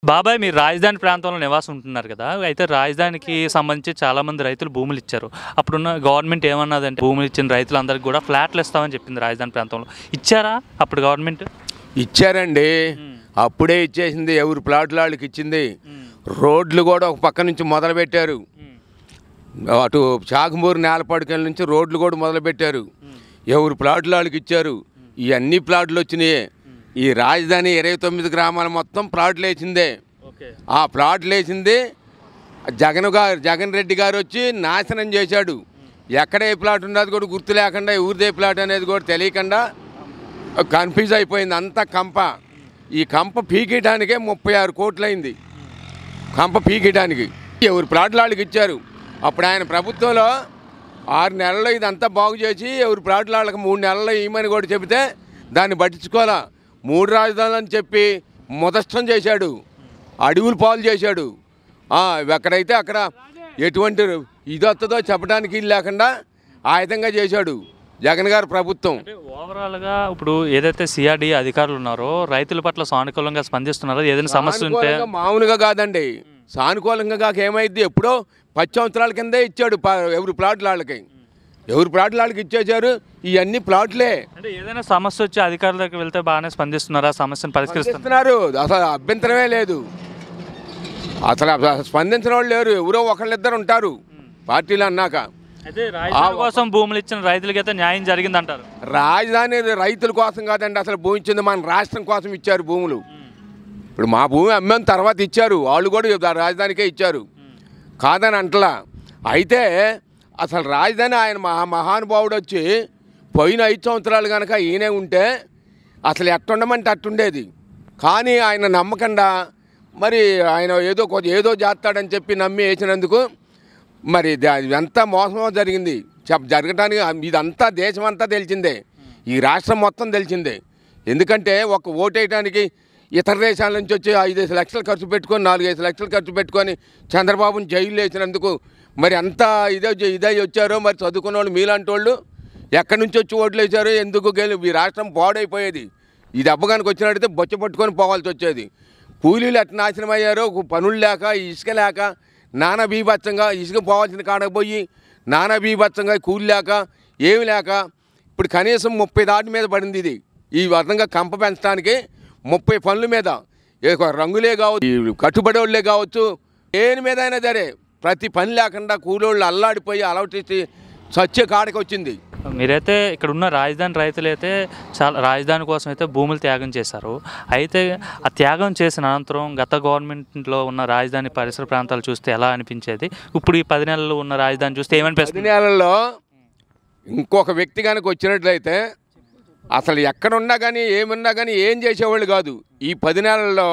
బాబాయ్ మీరు రాజధాని ప్రాంతంలో నివాసం ఉంటున్నారు కదా! అయితే రాజధానికి సంబంధించి చాలామంది రైతులు భూములు ఇచ్చారు. అప్పుడున్న గవర్నమెంట్ ఏమన్నదంటే భూములు ఇచ్చిన రైతులందరికీ కూడా ఫ్లాట్లు ఇస్తామని చెప్పింది రాజధాని ప్రాంతంలో. ఇచ్చారా అప్పుడు గవర్నమెంట్? ఇచ్చారండి. అప్పుడే ఇచ్చేసింది. ఎవరు ప్లాట్లు వాళ్ళకి ఇచ్చింది. రోడ్లు కూడా ఒక పక్క నుంచి మొదలుపెట్టారు. అటు చాకుమూరు నేలపాడుకల నుంచి రోడ్లు కూడా మొదలుపెట్టారు. ఎవరు ప్లాట్లు వాళ్ళకి ఇచ్చారు. ఇవన్నీ ప్లాట్లు వచ్చినాయి. ఈ రాజధాని 29 గ్రామాలు మొత్తం ప్లాట్లు వేసిందే. ఆ ప్లాట్లు వేసింది జగన్ రెడ్డి గారు వచ్చి నాశనం చేశాడు. ఎక్కడ ఏ ప్లాట్ ఉన్నది కూడా గుర్తు లేకుండా ఊరిదే ప్లాట్ అనేది కూడా తెలియకుండా కన్ఫ్యూజ్ అయిపోయింది. అంతా కంప. ఈ కంప పీకేయడానికే 36 కోట్లు అయింది. కంప పీకేయడానికి ఎవరు ప్లాట్లు వాళ్ళకి ఇచ్చారు. అప్పుడు ఆయన ప్రభుత్వంలో 6 నెలల్లో ఇదంతా బాగు చేసి ఎవరు ప్లాట్లు వాళ్ళకి 3 నెలల్లో ఇవ్వమని కూడా చెబితే దాన్ని పట్టించుకోవాలా. 3 రాజధానులు అని చెప్పి మొదష్టం చేశాడు. అడవులు పాలు చేశాడు. ఎక్కడైతే అక్కడ ఎటువంటి ఇది వస్తుందో చెప్పడానికి లేకుండా ఆ విధంగా చేశాడు జగన్ గారు ప్రభుత్వం. ఓవరాల్గా ఇప్పుడు ఏదైతే సిఆర్డీ అధికారులు ఉన్నారో రైతుల పట్ల సానుకూలంగా స్పందిస్తున్నారో, ఏదైనా సమస్య ఉంటే మామూలుగా కాదండి. సానుకూలంగా కాక ఏమైంది, ఎప్పుడో 10 సంవత్సరాల కిందే ఇచ్చాడు ఎవరు ప్లాట్లు వాళ్ళకి. ఎవరు ప్లాట్లు వాళ్ళకి ఇచ్చేసారు. ఇవన్నీ ప్లాట్లే. అంటే ఏదైనా సమస్య వచ్చి అధికారుల దగ్గరికి వెళ్తే బాగానే స్పందిస్తున్నారా? సమస్యను పరిష్కరిస్తున్నారు. అసలు అభ్యంతరమే లేదు. అసలు స్పందించిన వాళ్ళు లేరు. ఎవరో ఒకళ్ళిద్దరు ఉంటారు పార్టీలు అన్నాక. అయితే రాజధాని కోసం భూములు ఇచ్చిన రైతులకైతే న్యాయం జరిగిందంటారు. రాజధాని రైతుల కోసం కాదండి, అసలు భూమి ఇచ్చింది మన రాష్ట్రం కోసం ఇచ్చారు భూములు. ఇప్పుడు మా భూమి అమ్మేం తర్వాత ఇచ్చారు. వాళ్ళు కూడా రాజధానికే ఇచ్చారు, కాదని అంటలా. అయితే అసలు రాజధాని ఆయన మహానుభావుడు వచ్చి పోయిన 5 సంవత్సరాలు కనుక ఈయనే ఉంటే అసలు ఎట్టుండమంటే అట్టుండేది. కానీ ఆయన నమ్మకుండా మరి ఆయన ఏదో చేస్తాడని చెప్పి నమ్మి వేసినందుకు మరి ఎంత మోసమో జరిగింది. జరగటానికి ఇదంతా దేశం అంతా తెలిసిందే. ఈ రాష్ట్రం మొత్తం తెలిసిందే. ఎందుకంటే ఒక ఓటేయడానికి ఇతర దేశాల నుంచి వచ్చి 5 లక్షలు ఖర్చు పెట్టుకొని 4-5 లక్షలు ఖర్చు పెట్టుకొని చంద్రబాబుని జైలు వేసినందుకు మరి అంతా ఇదే వచ్చారో మరి చదువుకున్న వాళ్ళు మీలాంటి వాళ్ళు ఎక్కడి నుంచి వచ్చి ఓట్లు వేశారో ఎందుకు ఈ రాష్ట్రం పాడైపోయేది. ఈ దెబ్బగానికి వచ్చినట్టయితే బొచ్చ పట్టుకొని పోవాల్సి వచ్చేది. కూలీలు ఎట్లా నాశనం అయ్యారో, పనులు లేక ఇసుక లేక నానా బీభత్సంగా ఇసుక పోవాల్సిన కాడకు పోయి నానా బీభత్సంగా కూలి లేక ఏమి లేక ఇప్పుడు కనీసం 30 దాటి మీద పడింది. ఇది ఈ విధంగా కంప పెంచడానికి 30 పనుల మీద రంగులే కావచ్చు, కట్టుబడి వాళ్ళే కావచ్చు, దేని మీద అయినా సరే ప్రతి పని లేకుండా కూలోళ్ళు అల్లాడిపోయి అలవాటు చచ్చే కాడకి వచ్చింది. మీరైతే ఇక్కడ ఉన్న రాజధాని రైతులైతే చాలా రాజధాని కోసం అయితే భూములు త్యాగం చేశారు. అయితే ఆ త్యాగం చేసిన అనంతరం గత గవర్నమెంట్లో ఉన్న రాజధాని పరిసర ప్రాంతాలు చూస్తే ఎలా అనిపించేది? ఇప్పుడు ఈ 10 నెలలు ఉన్న రాజధాని చూస్తే ఏమనిపిస్తుంది? 10 నెలల్లో ఇంకొక వ్యక్తి కనుక వచ్చినట్లయితే అసలు ఎక్కడున్నా కానీ ఏమున్నా కానీ ఏం చేసేవాళ్ళు కాదు. ఈ 10 నెలల్లో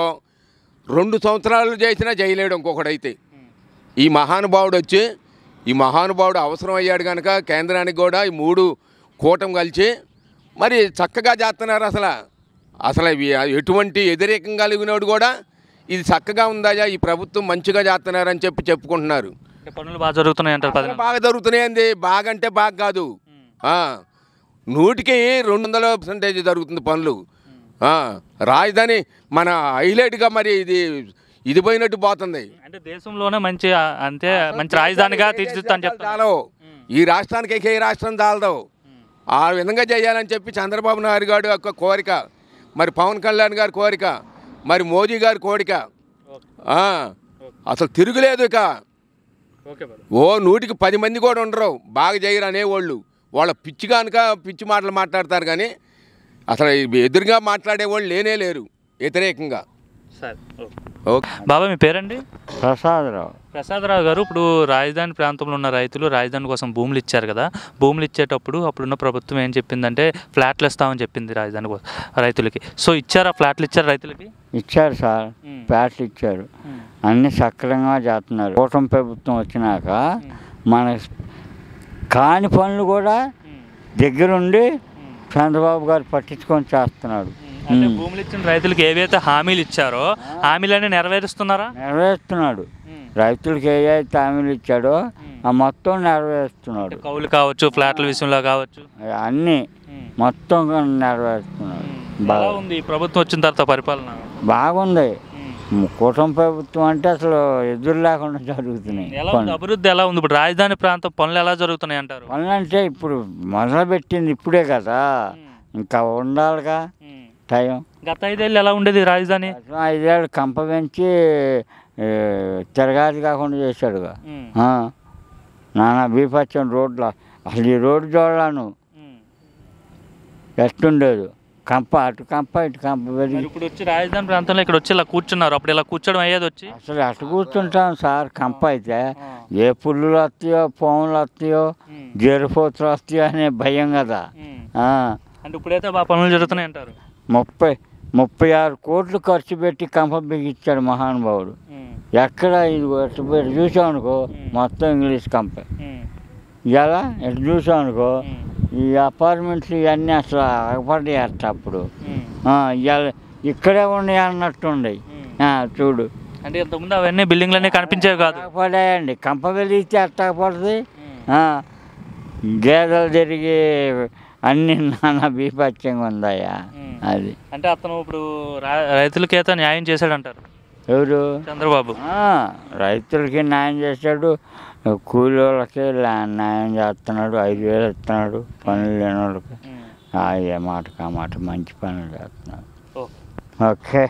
2 సంవత్సరాలు చేసినా చేయలేడు ఇంకొకడైతే. ఈ మహానుభావుడు వచ్చి ఈ మహానుభావుడు అవసరం అయ్యాడు కనుక కేంద్రానికి కూడా ఈ 3 కూటమి కలిసి మరి చక్కగా చేస్తున్నారు. అసలు ఎటువంటి వ్యతిరేకం కలిగినోడు కూడా ఇది చక్కగా ఉందాయా, ఈ ప్రభుత్వం మంచిగా చేస్తున్నారని చెప్పుకుంటున్నారు. పనులు బాగా జరుగుతున్నాయి అంటారు. బాగా జరుగుతున్నాయండి. బాగా అంటే బాగా కాదు, 100కి 200% జరుగుతుంది పనులు. రాజధాని మన హైలైట్గా మరి ఇది పోయినట్టు పోతుంది. అంటే దేశంలోనే మంచి రాజధానిగా తీర్చిదిద్దని చెప్తాను. ఈ రాష్ట్రానికి ఏ రాష్ట్రం చాలదు. ఆ విధంగా చేయాలని చెప్పి చంద్రబాబు నాయుడు గారు యొక్క కోరిక, మరి పవన్ కళ్యాణ్ గారి కోరిక, మరి మోదీ గారి కోరిక. అసలు తిరుగులేదు. ఇక 100కి 10 మంది కూడా ఉండరు బాగా చేయరు అనేవాళ్ళు. వాళ్ళ పిచ్చి కనుక పిచ్చి మాటలు మాట్లాడతారు కానీ అసలు ఎదురుగా మాట్లాడేవాళ్ళు లేరు వ్యతిరేకంగా. బాబా మీ పేరండి? ప్రసాదరావు గారు. ఇప్పుడు రాజధాని ప్రాంతంలో ఉన్న రైతులు రాజధాని కోసం భూములు ఇచ్చారు కదా. భూములు ఇచ్చేటప్పుడు అప్పుడున్న ప్రభుత్వం ఏం చెప్పిందంటే ఫ్లాట్లు ఇస్తామని చెప్పింది రాజధాని కోసం రైతులకి. సో ఇచ్చారా ఫ్లాట్లు? ఇచ్చారు రైతులకి? ఇచ్చారు సార్, ఫ్లాట్లు ఇచ్చారు. అన్ని సక్రమంగా చేస్తున్నారు. కూటమి ప్రభుత్వం వచ్చినాక మన కాని పనులు కూడా దగ్గరుండి చంద్రబాబు గారు పట్టించుకొని చేస్తున్నాడు. అంటే భూములు ఇచ్చిన రైతులకు ఏవైతే హామీలు ఇచ్చారో హామీలన్నీ నెరవేరుస్తున్నారా? నెరవేరుస్తున్నాడు. రైతులకు ఏవైతే హామీలు ఇచ్చాడో ఆ మొత్తం నెరవేరుస్తున్నాడు. కౌలు కావచ్చు, ఫ్లాట్ల విషయంలో కావచ్చు, అన్నీ మొత్తం నెరవేరుస్తున్నాడు. బాగుంది. ప్రభుత్వం వచ్చిన తర్వాత పరిపాలన బాగుంది. కూటమి ప్రభుత్వం అంటే అసలు ఎదురు లేకుండా జరుగుతున్నాయి ఎలా ఉంది అభివృద్ధి ఎలా ఉంది ఇప్పుడు రాజధాని ప్రాంతం పనులు ఎలా జరుగుతున్నాయి అంటారు? పనులు అంటే ఇప్పుడు మొదలుపెట్టింది ఇప్పుడే కదా, ఇంకా ఉండాలిగా టైం. గత 5 ఏళ్ళు ఎలా ఉండేది రాజధాని? 5 ఏళ్ళు కంప పెంచి తిరగాది కాకుండా చేశాడుగా. నానా బీపచ్చని రోడ్లు, అసలు ఈ రోడ్డు చూడలాను ఎట్టుండేది, కంప అటు కంప ఇటు కంప పెరిగి. ఇప్పుడు వచ్చి రాజధాని ప్రాంతంలో ఇక్కడ వచ్చి ఇలా కూర్చున్నారు, అప్పుడు ఇలా కూర్చోడం అయ్యేది వచ్చి అసలు అటు కూర్చుంటాం సార్. కంప అయితే ఏ పుల్లులు వస్తాయో, పాములు వస్తాయో, జేరుపోతులు వస్తాయో అనే భయం కదా. అంటే ఇప్పుడైతే బాగా పనులు జరుగుతున్నాయి అంటారు. 36 కోట్లు ఖర్చు పెట్టి కంప బిగించాడు మహానుభావుడు. ఎక్కడ ఇది ఎటు పెట్టి చూసామనుకో మొత్తం ఇంగ్లీష్ కంప. ఇలా ఎటు చూసామనుకో ఈ అపార్ట్మెంట్లు ఇవన్నీ అసలు ఆగపడ్డాయి అట్ట అప్పుడు. ఇవాళ ఇక్కడే ఉన్నాయి అన్నట్టుండయి. చూడు, అంటే ఇంతకుముందు అవన్నీ బిల్డింగ్లన్నీ కనిపించేవి కాదు, పడాయండి. కంప వెలిగితే అట్టా పడుతుంది. గేదెలు తిరిగి అన్ని నానా బీపత్యంగా ఉందాయా అది. అంటే అతను ఇప్పుడు రైతులకి అయితే న్యాయం చేశాడంటారు. ఎవరు? చంద్రబాబు. రైతులకి న్యాయం చేశాడు, కూలి వాళ్ళకి న్యాయం చేస్తున్నాడు, 5,000 ఇస్తున్నాడు పనులు లేని వాళ్ళకి. ఏ మాటకు ఆ మాట మంచి పనులు చేస్తున్నాడు. ఓకే.